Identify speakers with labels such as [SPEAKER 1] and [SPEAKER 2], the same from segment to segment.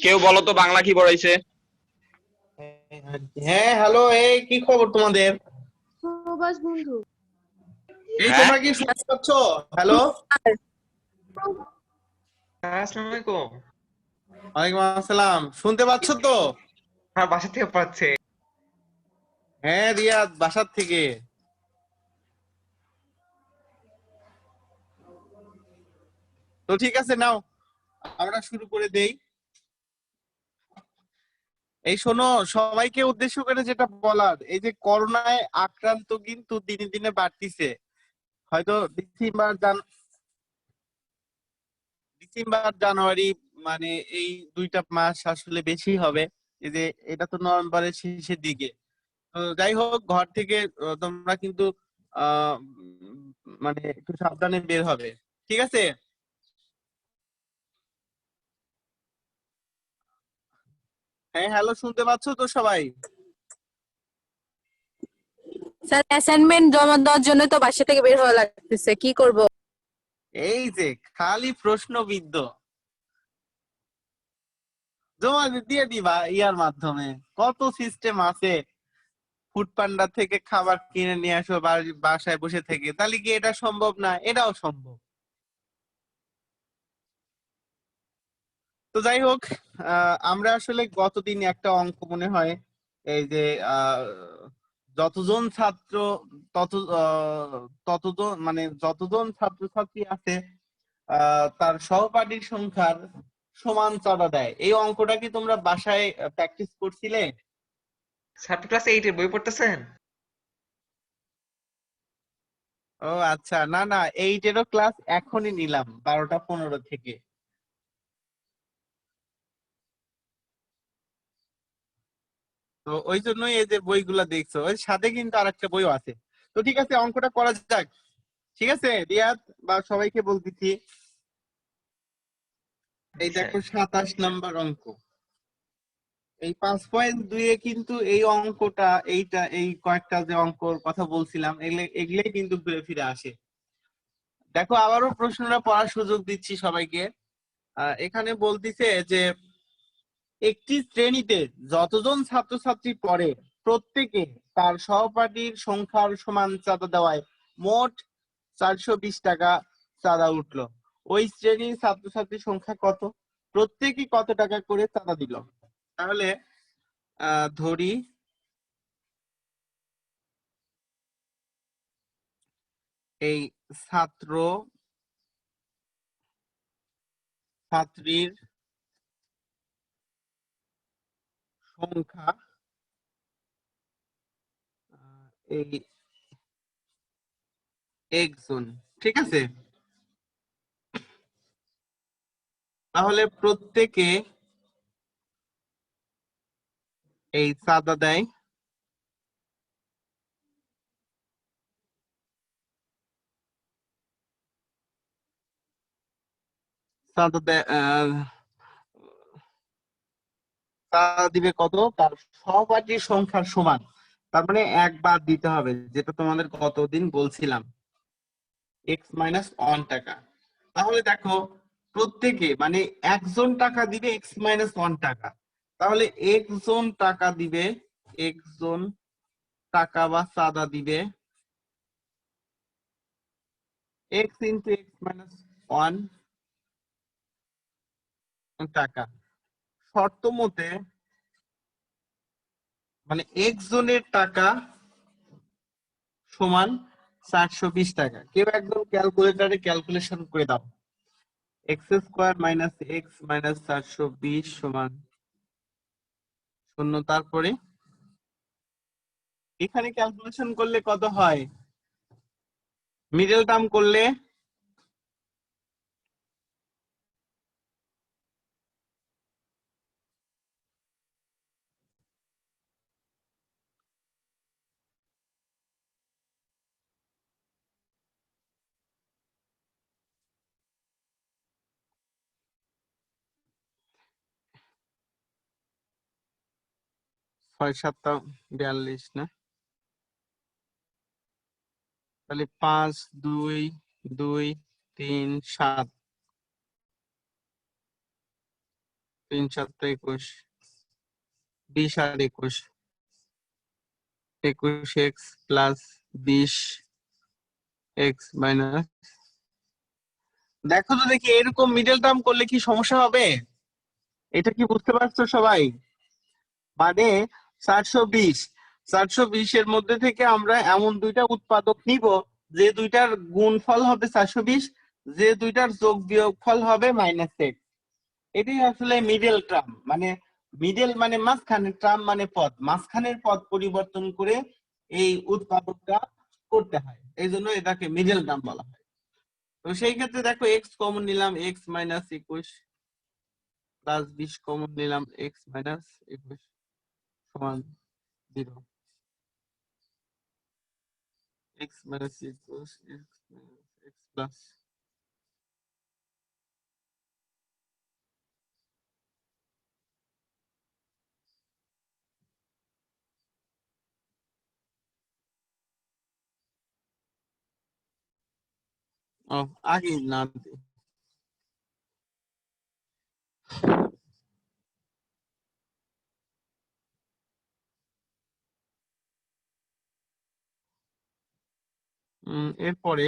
[SPEAKER 1] কেউ বলো তো বাংলা কি পড়াইছে?
[SPEAKER 2] হ্যাঁ, হ্যালো। এই কি খবর তোমাদের?
[SPEAKER 3] প্রবাস বন্ধু।
[SPEAKER 2] এই
[SPEAKER 1] হ্যাঁ,
[SPEAKER 2] তোমরা কি শুনতে পাচ্ছ? হ্যালো।
[SPEAKER 4] হ্যাঁ, আসসালামু আলাইকুম।
[SPEAKER 2] ওয়ালাইকুম আসসালাম, শুনতে পাচ্ছ তো?
[SPEAKER 4] হ্যাঁ, বাসা থেকে পাচ্ছে।
[SPEAKER 2] হ্যাঁ, রিয়াদ বাসার থেকে। তো ঠিক আছে, নাও আমরা শুরু করে দেই। এই শোনো, সবাইকে উদ্দেশ্য করে যেটা বলার, এই যে করোনায় আক্রান্ত কিন্তু দিনে দিনে বাড়তিছে। হয়তো ডিসেম্বর জানুয়ারি, মানে এই দুইটা মাস আসলে বেশি হবে। এই যে এটা তো নভেম্বরের শেষের দিকে। তো যাই হোক, ঘর থেকে তোমরা কিন্তু মানে একটু সাবধানে বের হবে, ঠিক আছে? হ্যাঁ, হ্যালো, শুনতে পাচ্ছ তো সবাই?
[SPEAKER 3] স্যার অ্যাসাইনমেন্ট জমা দেওয়ার জন্য তো বাসা থেকে বের হওয়া লাগতেছে, কি করব?
[SPEAKER 2] এই যে খালি প্রশ্নবিদ্ধ, জমা দিয়ে দিবা ইয়ার মাধ্যমে। কত সিস্টেম আছে, ফুড পান্ডা থেকে খাবার কিনে নিয়ে আসো বাসায় বসে থেকে, তাহলে কি এটা সম্ভব না? এটাও সম্ভব। তো যাই হোক, আমরা আসলে গতদিন একটা অঙ্ক মনে হয়, এই যে আহ, যতজন ছাত্র তত ততজন, মানে যতজন ছাত্রছাত্রী আছে তার সহপাঠীর সংখ্যার সমান চাঁদা দেয়, এই অঙ্কটা কি তোমরা বাসায় প্র্যাকটিস করছিলে?
[SPEAKER 4] স্যার, আপনি ক্লাস 8 এর বই পড়তেছেন?
[SPEAKER 2] ও আচ্ছা, না না, এইটেরও ক্লাস এখনই নিলাম 12টা 15 থেকে। তো ওই জন্যই এই যে বইগুলা দেখছো, ওই সাথে কিন্তু আরেকটা বইও আছে। তো ঠিক আছে, অঙ্কটা করা যাক। ঠিক আছে রিয়াদ, বা সবাইকে বলতেছি।
[SPEAKER 4] জি
[SPEAKER 2] এই
[SPEAKER 4] স্যার।
[SPEAKER 2] দেখো, 27 নম্বর অঙ্ক। এই 5.2-এ কিন্তু এই অঙ্কটা, এই কয়েকটা যে অঙ্কর কথা বলছিলাম, এগুলাই কিন্তু ঘুরে ফিরে আসে। দেখো, আবারও প্রশ্নটা পড়ার সুযোগ দিচ্ছি সবাইকে। এখানে বলতিছে যে একটি শ্রেণীতে যতজন ছাত্রছাত্রী পড়ে, প্রত্যেকে তার সহপাঠীর সংখ্যার সমান চাঁদা দেওয়ায় মোট 420 টাকা চাঁদা উঠলো। ওই শ্রেণীর ছাত্রছাত্রীর সংখ্যা কত? প্রত্যেকে কত টাকা করে চাঁদা দিল? তাহলে ধরি এই ছাত্র ছাত্রীর সংখ্যা, এই একজন, ঠিক আছে? তাহলে প্রত্যেকে এই চাঁদা দেয়, চাঁদা দেয় চাঁদা দিবে কত? তার সহপাঠীর সংখ্যার সমান। তার মানে একবার দিতে হবে, যেটা তোমাদের গতদিন বলছিলাম, x-1 টাকা। তাহলে দেখো, প্রত্যেকে মানে একজন টাকা দিবে x-1 টাকা। তাহলে একজন টাকা দিবে, একজন টাকা বা চাঁদা দিবে x × x-1 টাকা। শর্ত মতে, মানে একজনের টাকা সমান 420 টাকা। কেউ একদম ক্যালকুলেটরে ক্যালকুলেশন করে দাও। x² - x - 420 সমান 0। তারপরে এখানে ক্যালকুলেশন করলে কত হয়? মিডল টার্ম করলে ছয় সাতটা 42 না? তাহলে 5 2 2 3 7, 3 7 21, 20 আর 21, 21x প্লাস 20x মাইনাস। দেখো তো দেখি এরকম মিডল টার্ম করলে কি সমস্যা হবে? এটা কি বুঝতে পারছো সবাই? মানে 420 এর মধ্যে থেকে আমরা এমন দুইটা উৎপাদক নিব যে দুইটার গুণফল হবে 420, যে দুইটার যোগ বিয়োগ ফল হবে -x। এটাই আসলে মিডল টার্ম, মানে মিডল মানে মাঝখানের টার্ম মানে পদ, মাঝখানের পদ পরিবর্তন করে এই উৎপাদকটা করতে হয়, এই জন্য এটাকে মিডল টার্ম বলা হয়। তো সেই ক্ষেত্রে দেখো এক্স কমন নিলাম, এক্স মাইনাস 21 প্লাস 20 কমন নিলাম, এক্স মাইনাস 21 সমান 0। x minus equals x minus x plus আগে না দিই। এরপরে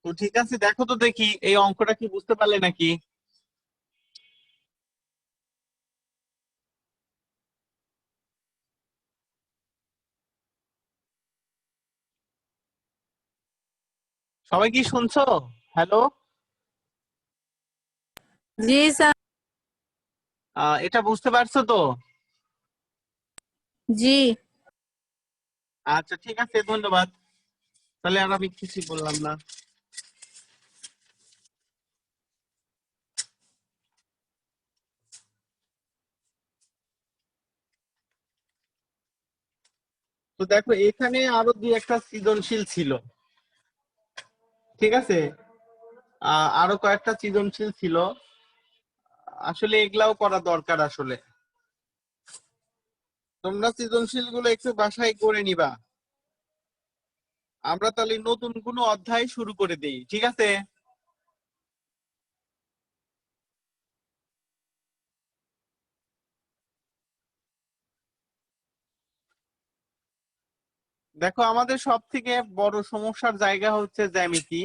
[SPEAKER 2] তো ঠিক আছে, দেখো তো দেখি এই অঙ্কটা কি বুঝতে পারলে নাকি? সবাই কি শুনছো? হ্যালো,
[SPEAKER 3] জি স্যার।
[SPEAKER 2] এটা বুঝতে পারছো তো?
[SPEAKER 3] জি।
[SPEAKER 2] আচ্ছা ঠিক আছে, ধন্যবাদ। তাহলে আর আমি কিছু বললাম না। তো দেখো এখানে আরো দুই একটা সৃজনশীল ছিল, ঠিক আছে? আরো কয়েকটা সৃজনশীল ছিল, আসলে এগুলাও করা দরকার। আসলে তোমরা সৃজনশীল গুলো একটু বাসায় করে নিবা। আমরা তাহলে নতুন কোনো অধ্যায় শুরু করে দেই, ঠিক আছে? দেখো আমাদের সব থেকে বড় সমস্যার জায়গা হচ্ছে জ্যামিতি।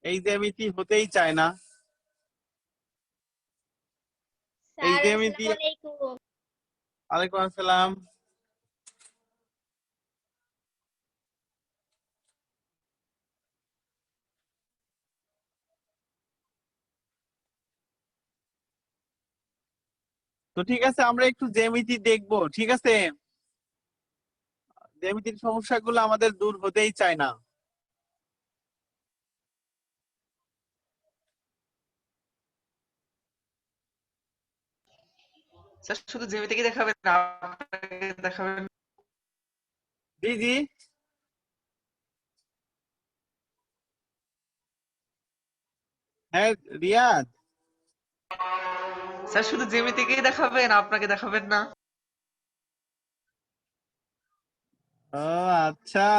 [SPEAKER 2] এই জ্যামিতি হতেই চায় না। এই
[SPEAKER 1] স্যার
[SPEAKER 2] জ্যামিতি।
[SPEAKER 1] আসসালামু আলাইকুম।
[SPEAKER 2] ওয়ালাইকুম আসসালাম। তো ঠিক আছে, আমরা একটু জ্যামিতি দেখবো, ঠিক আছে? জ্যামিতির সমস্যাগুলো আমাদের দূর হতেই চায় না।
[SPEAKER 4] স্যার শুধু জ্যামিতিকে দেখাবেন না, আপনাকে দেখাবেন?
[SPEAKER 2] জি জি। হ্যাঁ রিয়াদ।
[SPEAKER 4] স্যার শুধু জ্যামিতিকেই দেখাবেন, আপনাকে দেখাবেন না?
[SPEAKER 2] ও আচ্ছা।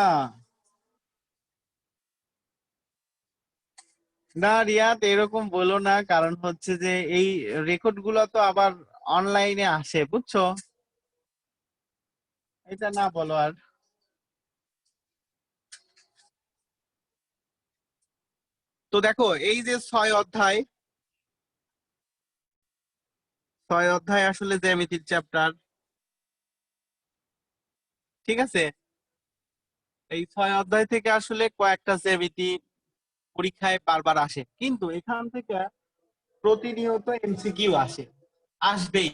[SPEAKER 2] না রিয়াদ, এরকম বলো না, কারণ হচ্ছে যে এই রেকর্ড গুলো তো আবার অনলাইনে আসে, বুঝছো? এটা না বলো আর। তো দেখো এই যে 6 অধ্যায় আসলে জ্যামিতির চ্যাপ্টার, ঠিক আছে। এই 6 অধ্যায় থেকে আসলে কয়েকটা জ্যামিতি পরীক্ষায় বারবার আসে, কিন্তু এখান থেকে প্রতিনিয়ত এমসিকিউ আসবেই,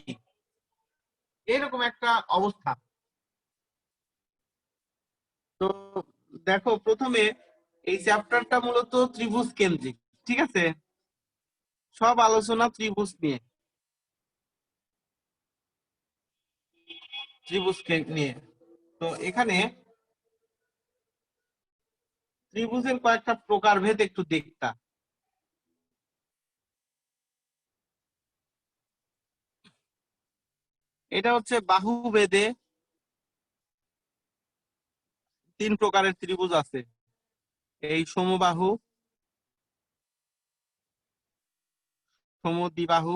[SPEAKER 2] এরকম একটা অবস্থা। তো দেখো প্রথমে এই চ্যাপ্টারটা মূলত ত্রিভুজ কেন্দ্রিক, ঠিক আছে, সব আলোচনা ত্রিভুজ নিয়ে, নিয়ে। তো এখানে ত্রিভুজের কয়েকটা প্রকারভেদ একটু দেখতা। এটা হচ্ছে বাহুভেদে 3 প্রকারের ত্রিভুজ আছে, এই সমবাহু, সমদ্বিবাহু,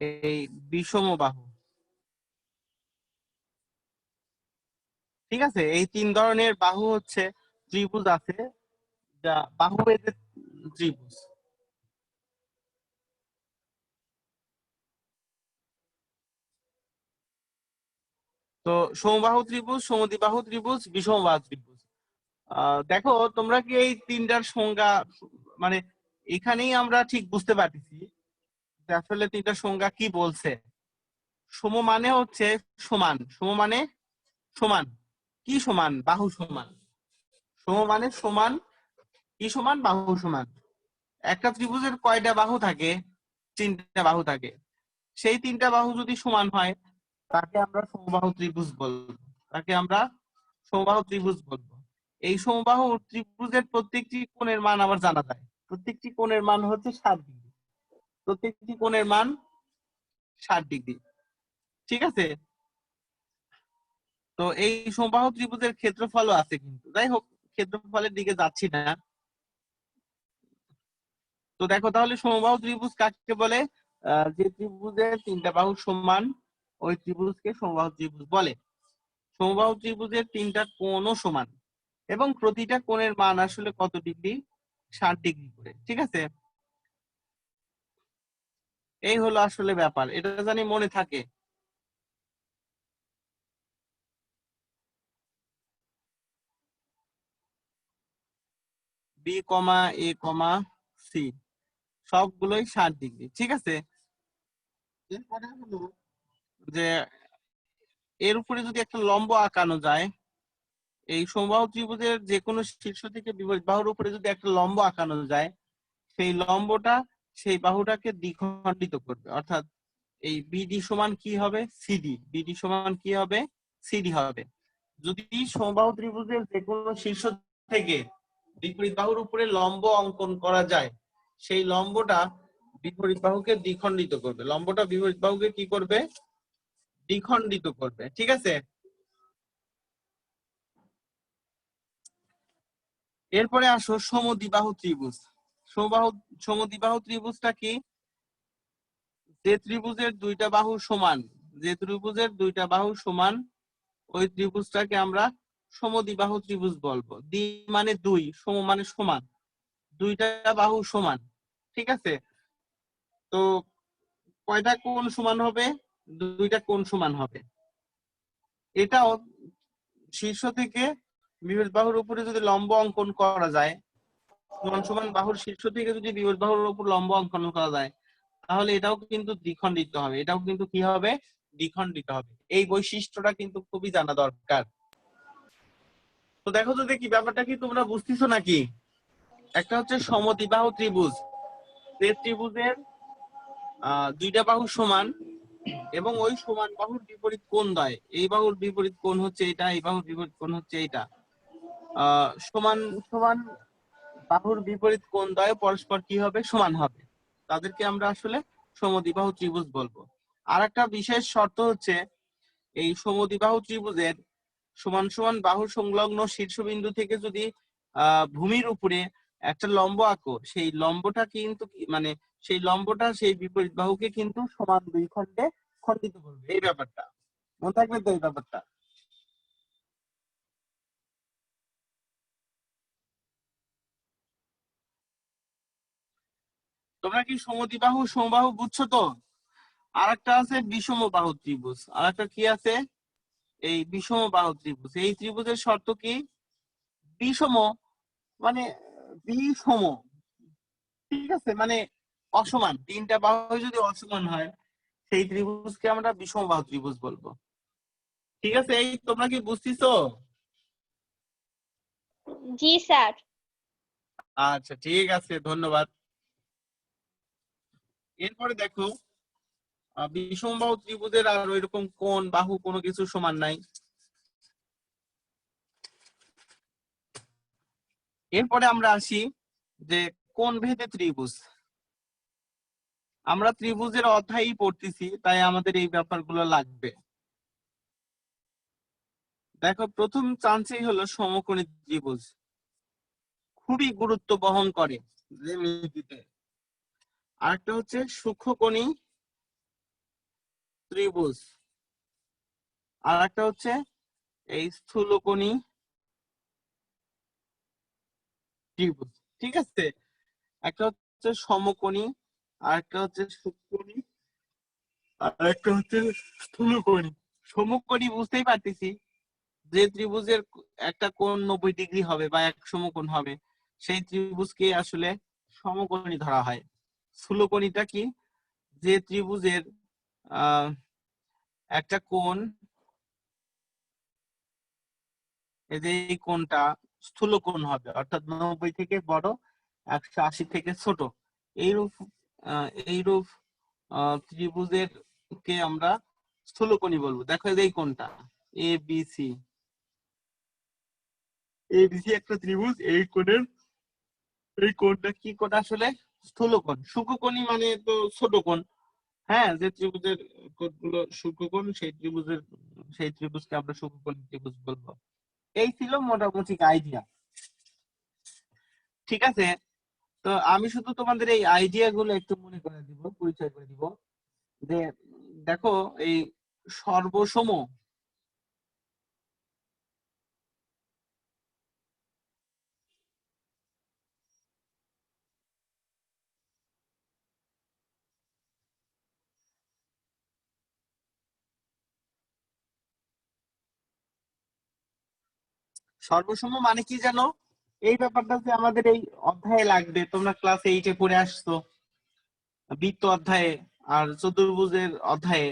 [SPEAKER 2] এই বিষমবাহু, ঠিক আছে। এই 3 ধরনের বাহু হচ্ছে ত্রিভুজ আছে, যা বাহুভেদের ত্রিভুজ। তো সমবাহু ত্রিভুজ, সমদ্বিবাহু ত্রিভুজ, বিষমবাহু ত্রিভুজ। দেখো তোমরা কি এই 3টার সংজ্ঞা, মানে এখানেই আমরা ঠিক বুঝতে পারতেছি যে আসলে 3টার সংজ্ঞা কি বলছে। সম মানে হচ্ছে সমান, সম মানে সমান, কি সমান? বাহু সমান। সম মানে সমান, কি সমান? বাহু সমান। একটা ত্রিভুজের কয়টা বাহু থাকে? 3টা বাহু থাকে। সেই 3টা বাহু যদি সমান হয় তাকে আমরা সমবাহু ত্রিভুজ বলবো, তাকে আমরা সমবাহু ত্রিভুজ বলবো। এই সমবাহু ত্রিভুজের প্রত্যেকটি কোণের মান আবার জানা যায়, প্রত্যেকটি কোণের মান হচ্ছে 60 ডিগ্রি, প্রত্যেকটি কোণের মান 60 ডিগ্রি, ঠিক আছে। তো এই সমবাহু ত্রিভুজের ক্ষেত্রফলও আছে, কিন্তু যাই হোক ক্ষেত্রফলের দিকে যাচ্ছি না। তো দেখো তাহলে সমবাহু ত্রিভুজ কাকে বলে? যে ত্রিভুজের 3টা বাহু সমান, ওই ত্রিভুজকে সমবাহু ত্রিভুজ বলে। সমবাহু ত্রিভুজের 3টা কোণও সমান এবং প্রতিটা কোণের মান আসলে কত ডিগ্রি? 60 ডিগ্রি করে, ঠিক আছে। এই হলো আসলে ব্যাপার, এটা জানি মনে থাকে। বি কমা এ কমা সি সবগুলোই 60 ডিগ্রি, ঠিক আছে। এরপরে হলো যে এর উপরে যদি একটা লম্ব আঁকানো যায়, এই সমবাহু ত্রিভুজের যে কোনো শীর্ষ থেকে বিপরীত বাহুর উপরে যদি একটা লম্ব আঁকানো যায়, সেই লম্বটা সেই বাহুটাকে দ্বিখণ্ডিত করবে, অর্থাৎ এই বিডি সমান কি হবে? সিডি। বিডি সমান কি হবে? সিডি হবে। যদি সমবাহু ত্রিভুজের যে কোনো শীর্ষ থেকে বিপরীত বাহুর উপরে লম্ব অঙ্কন করা যায়, সেই লম্বটা বিপরীত বাহুকে দ্বিখণ্ডিত করবে, লম্বটা বিপরীত বাহুকে কি করবে? দ্বিখণ্ডিত করবে, ঠিক আছে। এরপরে আসো সমদ্বিবাহু ত্রিভুজ। সমদ্বিবাহু ত্রিভুজটা কি? যে ত্রিভুজের 2টা বাহু সমান, যে ত্রিভুজের 2টা বাহু সমান, ওই ত্রিভুজটাকে আমরা সমদ্বিবাহু ত্রিভুজ বলবো। দ্বি মানে 2, সম মানে সমান, 2টা বাহু সমান, ঠিক আছে। তো কয়টা কোণ সমান হবে? 2টা কোণ সমান হবে। এটাও শীর্ষ থেকে বিপরীত বাহুর উপরে যদি লম্ব অঙ্কন করা যায়, সমান সমান বাহুর শীর্ষ থেকে যদি বিপরীত বাহুর উপর লম্ব অঙ্কন করা যায়, তাহলে এটাও কিন্তু দ্বিখণ্ডিত হবে, এটাও কিন্তু কি হবে? দ্বিখণ্ডিত হবে। এই বৈশিষ্ট্যটা কিন্তু খুবই জানা দরকার। তো দেখো তো দেখি ব্যাপারটা কি তোমরা বুঝতেছো নাকি? একটা হচ্ছে সমদ্বিবাহু ত্রিভুজ, যে ত্রিভুজের 2টা বাহু সমান এবং ওই সমান বাহুর বিপরীত কোণ দ্বয়, এই বাহুর বিপরীত কোণ হচ্ছে এটা, এই বাহুর বিপরীত কোণ হচ্ছে এটা, সমান সমান বাহুর বিপরীত কোণ দ্বয় পরস্পর কি হবে? সমান হবে। তাদেরকে আমরা আসলে সমদ্বিবাহু ত্রিভুজ বলবো। আর একটা বিশেষ শর্ত হচ্ছে, এই সমদ্বিবাহু ত্রিভুজের সমান সমান বাহু সংলগ্ন শীর্ষবিন্দু থেকে যদি ভূমির উপরে একটা লম্ব আঁকো, সেই লম্বটা কিন্তু মানে সেই লম্বটা সেই বিপরীত বাহুকে কিন্তু সমান 2 খণ্ডে খণ্ডিত করবে, এই ব্যাপারটা মনে থাকবে তো, এই ব্যাপারটা। তোমরা কি সমদ্বিবাহু সমবাহু বুঝছো তো? আর একটা আছে বিষম বাহু ত্রিভুজ, আর একটা কি আছে, এই বিষম বাহু ত্রিভুজ। এই ত্রিভুজের শর্ত কি? বিষম মানে বিষম, ঠিক আছে, মানে অসমান, তিনটা বাহু যদি অসমান হয় সেই ত্রিভুজকে আমরা বিষম বাহু ত্রিভুজ বলবো। ঠিক আছে, এই তোমরা কি বুঝতেছো?
[SPEAKER 1] জি স্যার।
[SPEAKER 2] আচ্ছা ঠিক আছে, ধন্যবাদ। এরপরে দেখো, বিষমবাহু ত্রিভুজের আর ওইরকম কোণ বাহু কোনো কিছু সমান নাই। এরপরে আমরা আসি যে কোণ ভেদে ত্রিভুজ। আমরা ত্রিভুজের অধ্যায়ই পড়তেছি, তাই আমাদের এই ব্যাপারগুলো লাগবে। দেখো, প্রথম চান্সেই হলো সমকোণী ত্রিভুজ, খুবই গুরুত্ব বহন করে জ্যামিতিতে। আরেকটা হচ্ছে সূক্ষ্মকোণী ত্রিভুজ, আর একটা হচ্ছে এই স্থূলকোণী ত্রিভুজ। ঠিক আছে, একটা হচ্ছে সমকোণী, আর একটা হচ্ছে সূক্ষ্মকোণী, আর একটা হচ্ছে স্থূলকোণী। সমকোণী বুঝতেই পারতেছি, যে ত্রিভুজের একটা কোণ 90 ডিগ্রি হবে বা এক সমকোণ হবে, সেই ত্রিভুজকে আসলে সমকোণী ধরা হয়। স্থূলকোণীটা কি? যে ত্রিভুজের আহ একটা কোণ, এই যে এই কোণটা স্থূল কোণ হবে, অর্থাৎ 90 থেকে বড়, 180 থেকে ছোট, এইরূপ এইরূপ ত্রিভুজের কে আমরা স্থূলকোণী বলবো। দেখো এই কোণটা এবিসি, এবিসি একটা ত্রিভুজ, এই কোণটা কি কোণ? আসলে স্থূলকোণ। সূক্ষ্মকোণী মানে তো ছোট কোণ। হ্যাঁ, যে ত্রিভুজের কোণগুলো সূক্ষ্মকোণ, সেই ত্রিভুজকে আমরা সূক্ষ্মকোণী ত্রিভুজ বলবো। এই ছিল মোটামুটি আইডিয়া। ঠিক আছে, তো আমি শুধু তোমাদের এই আইডিয়া গুলো একটু মনে করে দিব, পরিচয় করে দিব। যে দেখো, এই সর্বসম, সর্বসম মানে কি জানো? এই ব্যাপারটা যে আমাদের এই অধ্যায়ে লাগবে, তোমরা ক্লাস 8-এ পড়ে আসছো বৃত্ত অধ্যায়ে আর চতুর্ভুজের অধ্যায়ে।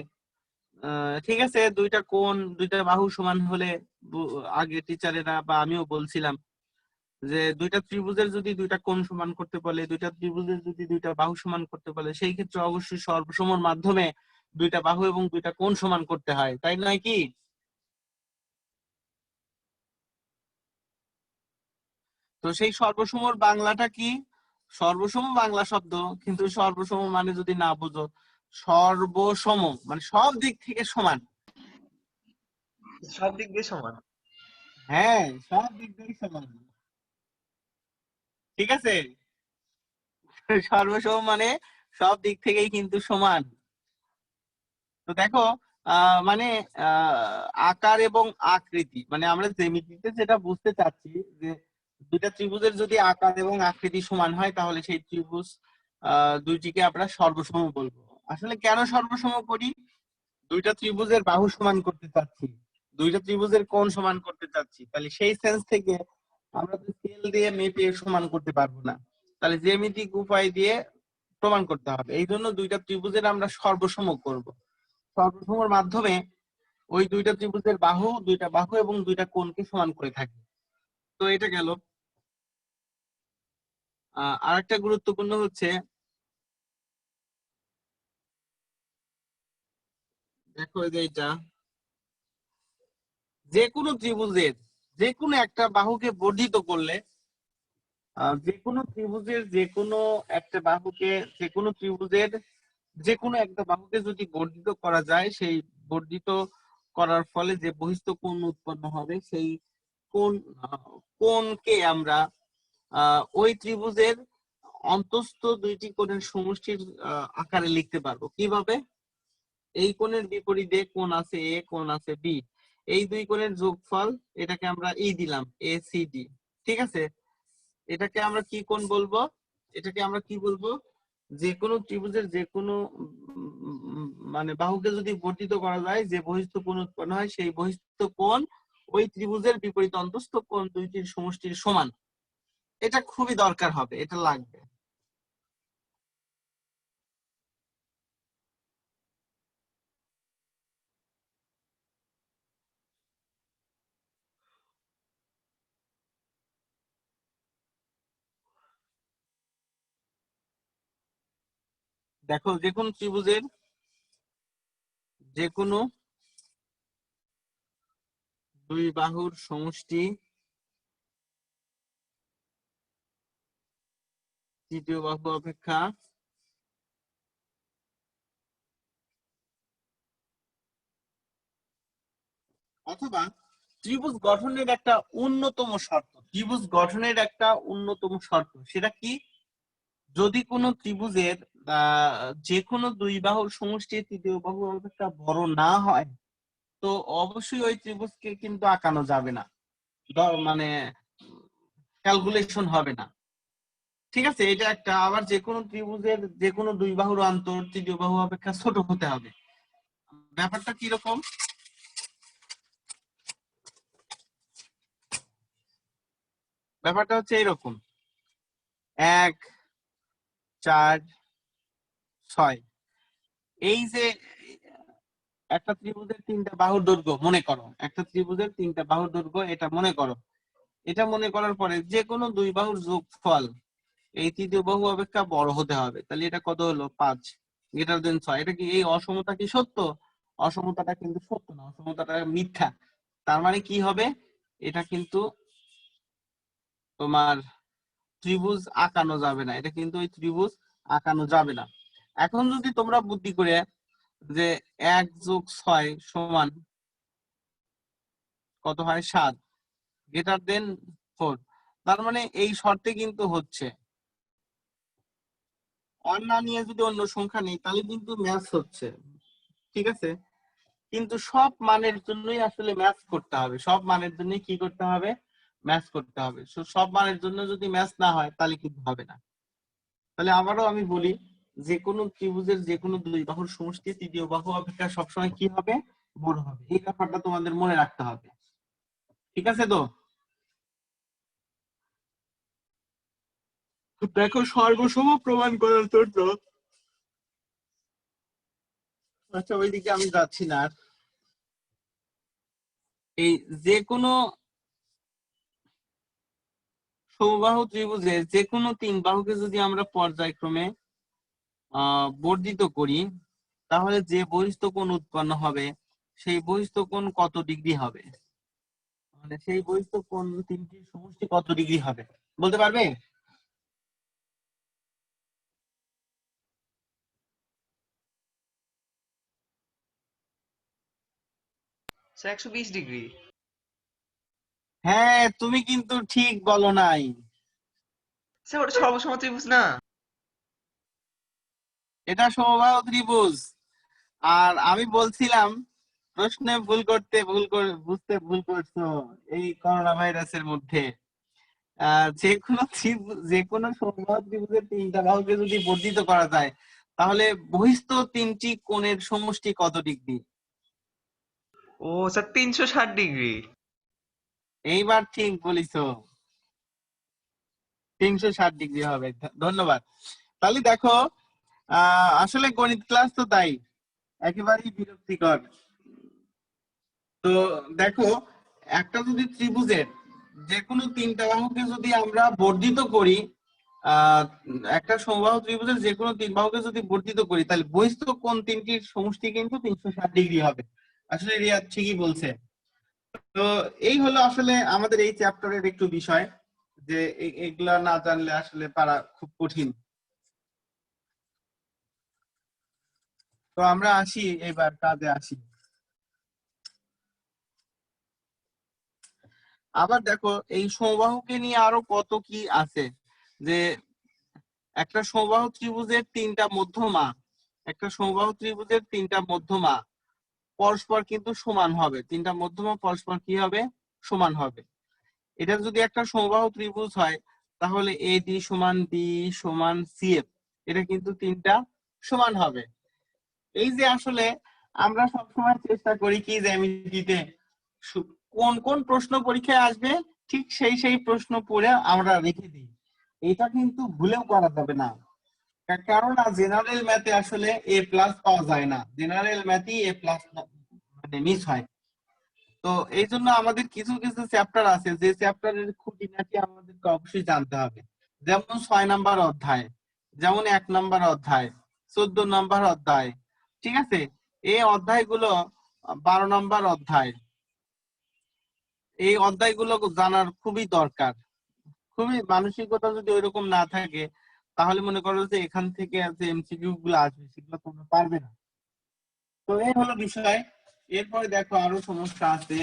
[SPEAKER 2] ঠিক আছে, দুইটা কোণ দুইটা বাহু সমান হলে আগে টিচারেরা বা আমিও বলছিলাম যে দুইটা ত্রিভুজের যদি দুইটা কোণ সমান করতে বলে, দুইটা ত্রিভুজের যদি দুইটা বাহু সমান করতে বলে, সেই ক্ষেত্রে অবশ্যই সর্বসমর মাধ্যমে দুইটা বাহু এবং দুইটা কোণ সমান করতে হয়, তাই নয় কি? তো সেই সর্বসমর বাংলাটা কি? সর্বসম বাংলা শব্দ, কিন্তু সর্বসম মানে যদি না বুঝো, সর্বসম মানে সব দিক থেকে সমান।
[SPEAKER 4] সব দিক দিয়ে সমান।
[SPEAKER 2] হ্যাঁ, সব দিক থেকে সমান। ঠিক আছে, সর্বসম মানে সব দিক থেকেই কিন্তু সমান। তো দেখো, মানে আকার এবং আকৃতি, মানে আমরা জ্যামিতিতে যেটা বুঝতে চাচ্ছি যে দুইটা ত্রিভুজের যদি আকার এবং আকৃতি সমান হয় তাহলে সেই ত্রিভুজ দুইটিকে আমরা সর্বসম বলবো। আসলে কেন সর্বসম করি? দুইটা ত্রিভুজের বাহু সমান করতে চাচ্ছি, দুইটা ত্রিভুজের কোণ সমান করতে চাচ্ছি, তাহলে সেই সেন্স থেকে আমরা তো স্কেল দিয়ে মেপে সমান করতে পারবো না, তাহলে জ্যামিতিক উপায় দিয়ে প্রমাণ করতে হবে। এই জন্য দুইটা ত্রিভুজের আমরা সর্বসম করব। সর্বসমর মাধ্যমে ওই দুইটা ত্রিভুজের দুইটা বাহু এবং দুইটা কোণকে সমান করে থাকি। তো এটা গেল। আরেকটা গুরুত্বপূর্ণ হচ্ছে, দেখো এই যে এটা, যে কোনো ত্রিভুজের যে কোনো একটা বাহুকে বর্ধিত করলে, যে কোনো ত্রিভুজের যে কোনো একটা বাহুকে, যে কোনো ত্রিভুজের যে কোনো একটা বাহুকে যদি বর্ধিত করা যায়, সেই বর্ধিত করার ফলে যে বহিস্থ কোণ উৎপন্ন হবে, সেই কোণ কোণকে আমরা ওই ত্রিভুজের অন্তস্থ দুইটি কোণের সমষ্টির আকারে লিখতে পারবো। কিভাবে? এই কোণের বিপরীতে কোণ আছে এ, কোণ আছে বি, এই দুই কোণের যোগফল, এটাকে আমরা ই দিলাম, এ সি ডি। ঠিক আছে, এটাকে আমরা কি কোণ বলবো? এটাকে আমরা কি বলবো? যে কোনো ত্রিভুজের যে কোনো মানে বাহুকে যদি বর্ধিত করা যায়, যে বহিস্থ কোণ উৎপন্ন হয়, সেই বহিস্থ কোণ ওই ত্রিভুজের বিপরীত অন্তস্থ কোণ দুইটির সমষ্টির সমান। এটা খুবই দরকার হবে, এটা লাগবে। দেখো, যে কোনো ত্রিভুজের যে কোনো দুই বাহুর সমষ্টি তৃতীয় বাহু অপেক্ষা অথবা ত্রিভুজ গঠনের একটা অন্যতম শর্ত, ত্রিভুজ গঠনের একটা অন্যতম শর্ত, সেটা কি? যদি কোনো ত্রিভুজের যে কোনো দুই বাহুর সমষ্টি তৃতীয় বাহু অপেক্ষা বড় না হয়, তো অবশ্যই ওই ত্রিভুজকে কিন্তু আঁকানো যাবে না, মানে ক্যালকুলেশন হবে না। ঠিক আছে, এটা একটা। আবার যে কোনো ত্রিভুজের যে কোনো দুই বাহুর অন্তর তৃতীয় বাহু অপেক্ষা ছোট হতে হবে। ব্যাপারটা কিরকম? ব্যাপারটা হচ্ছে এরকম, 1, 4, 6, এই যে একটা ত্রিভুজের তিনটা বাহুর দৈর্ঘ্য মনে করো, একটা ত্রিভুজের তিনটা বাহুর দৈর্ঘ্য এটা মনে করো। এটা মনে করার পরে যে কোনো দুই বাহুর যোগফল এই তৃতীয় বাহু অপেক্ষা বড় হতে হবে। তাহলে এটা কত হলো? 5 গ্রেটার দেন 6। এটা কি, এই অসমতা কি সত্য? অসমতাটা কিন্তু সত্য না, অসমতাটা মিথ্যা। তার মানে কি হবে? এটা কিন্তু তোমার ত্রিভুজ আঁকানো যাবে না, এটা কিন্তু ওই ত্রিভুজ আঁকানো যাবে না। এখন যদি তোমরা বুদ্ধি করে যে 1+6 সমান কত হয়? 7 গ্রেটার দেন 4, তার মানে এই শর্তে কিন্তু হচ্ছে, অন্য নিয়ে যদি অন্য সংখ্যা নেই তাহলে কিন্তু ম্যাচ হচ্ছে। ঠিক আছে, কিন্তু সব মানের জন্যই আসলে ম্যাচ করতে হবে, সব মানের জন্য কি করতে হবে? ম্যাচ করতে হবে। সব মানের জন্য যদি ম্যাচ না হয় তাহলে কিন্তু হবে না। তাহলে আবারও আমি বলি, যে কোনো ত্রিভুজের যে কোনো দুই বাহুর সমষ্টি তৃতীয় বাহু অপেক্ষা সবসময় কি হবে? বড় হবে। এই ব্যাপারটা তোমাদের মনে রাখতে হবে। ঠিক আছে তো? দেখো, সর্বসম প্রমাণ করার জন্য, আচ্ছা ওইদিকে আমি যাচ্ছি না আর। এই যে কোনো সমবাহু ত্রিভুজের যে কোনো তিন বাহুকে যদি আমরা পর্যায়ক্রমে বর্ধিত করি, তাহলে যে বহিস্থ কোণ উৎপন্ন হবে সেই বহিস্থ কোণ কত ডিগ্রি হবে? মানে সেই বহিস্থ কোণ তিনটির সমষ্টি কত ডিগ্রি হবে বলতে পারবে?
[SPEAKER 4] 120 ডিগ্রি।
[SPEAKER 2] হ্যাঁ, তুমি কিন্তু ঠিক বলো নাই।
[SPEAKER 4] স্যার ওটা সর্বসম ত্রিভুজ না?
[SPEAKER 2] এটা সমবাহু ত্রিভুজ। আর আমি বলছিলাম প্রশ্নে বুঝতে ভুল করছো এই করোনা ভাইরাসের মধ্যে। যে কোনো সমবাহু ত্রিভুজের তিনটা বাহুকে যদি বর্ধিত করা যায়, তাহলে বহিস্থ তিনটি কোণের সমষ্টি কত ডিগ্রি?
[SPEAKER 4] ও স্যার 360 ডিগ্রি।
[SPEAKER 2] এইবার ঠিক বলিছো, 360 ডিগ্রি হবে। ধন্যবাদ। তাহলে দেখো, আসলে গণিত ক্লাস তো তাই একেবারেই বিরক্তিকর। তো দেখো, একটা যদি ত্রিভুজের যে কোনো তিনটা বাহুকে যদি আমরা বর্ধিত করি, আহ একটা সমবাহু ত্রিভুজের যে কোনো তিন বাহুকে যদি বর্ধিত করি, তাহলে বহিস্থ কোণ তিনটির সমষ্টি কিন্তু 360 ডিগ্রি হবে। আসলে রিয়া ঠিকই বলছে। তো এই হলো আসলে আমাদের এই চ্যাপ্টারের একটু বিষয়, যে এগুলা না জানলে আসলে পারা খুব কঠিন। তো আমরা আসি, এবার কাজে আসি। আবার দেখো, এই সমবাহুকে নিয়ে আরো কত কি আছে, যে একটা সমবাহু ত্রিভুজের তিনটা মধ্যমা একটা সমবাহু ত্রিভুজের তিনটা মধ্যমা পরস্পর কিন্তু সমান হবে, তিনটা মধ্যমা পরস্পর কি হবে, সমান হবে। এটা যদি একটা সমবাহু ত্রিভুজ হয় তাহলে AD সমান B সমান CF, এটা কিন্তু তিনটা সমান হবে। এই যে আসলে আমরা সবসময় চেষ্টা করি কি জ্যামিতিতে কোন কোন প্রশ্ন পরীক্ষায় আসবে ঠিক সেই প্রশ্ন পড়ে আমরা রেখে দিই, এটা কিন্তু ভুলেও করা যাবে না। কারণ জেনারেল ম্যাথে আসলে A+ পাওয়া যায় না, জেনারেল ম্যাথই A+ মানে মিস হয়। তো এই জন্য আমাদের কিছু কিছু চ্যাপ্টার আছে যে চ্যাপ্টারের খুঁটিনাটি আমাদেরকে অবশ্যই জানতে হবে। যেমন 6 নাম্বার অধ্যায়, যেমন 1 নাম্বার অধ্যায়, 14 নাম্বার অধ্যায়, ঠিক আছে? এই অধ্যায়গুলো 12 নাম্বার অধ্যায়, এই অধ্যায়গুলো জানার খুবই দরকার। খুবই মানসিকতা যদি ওইরকম না থাকে তাহলে মনে করো যে এখান থেকে যে এমসিকিউ গুলো আসবে সেগুলো তোমরা পারবে না। তো এই হলো বিষয়। এরপরে দেখো আরো সমস্যা আছে।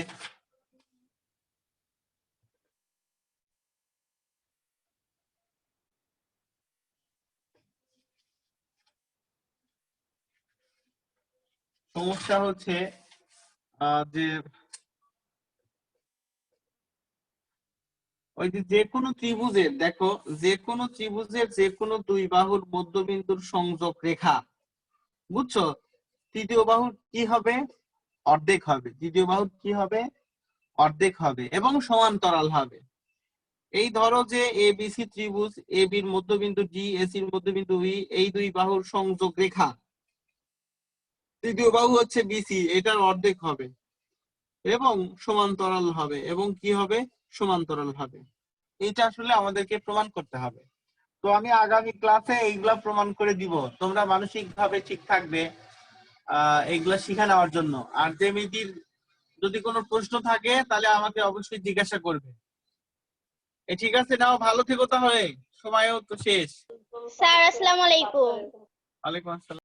[SPEAKER 2] সমস্যা হচ্ছে যে ওই যে কোনো ত্রিভুজের, দেখো যে কোনো ত্রিভুজের যে কোনো দুই বাহুর মধ্যবিন্দুর সংযোগ রেখা, বুঝছো, তৃতীয় বাহুর কি হবে, অর্ধেক হবে। তৃতীয় বাহুর কি হবে, অর্ধেক হবে এবং সমান্তরাল হবে। এই ধরো যে ABC ত্রিভুজ, AB এর মধ্যবিন্দু D, AC এর মধ্যবিন্দু E, এই দুই বাহুর সংযোগ রেখা, তৃতীয় বাহু হচ্ছে BC, এটার অর্ধেক হবে এবং সমান্তরাল হবে। এবং কি হবে, সমান্তরাল হবে। এটা আসলে আমাদেরকে প্রমাণ করতে হবে। তো আমি আগামী ক্লাসে এইগুলা প্রমাণ করে দিব, তোমরা মানসিক ভাবে ঠিক থাকবে এইগুলা শিখে নেওয়ার জন্য। আর জ্যামিতির যদি কোনো প্রশ্ন থাকে তাহলে আমাকে অবশ্যই জিজ্ঞাসা করবে। ঠিক আছে, নাও, ভালো থেকো তাহলে, সময়ও তো শেষ।
[SPEAKER 1] স্যার আসসালামু আলাইকুম।
[SPEAKER 2] ওয়ালাইকুম আসসালাম।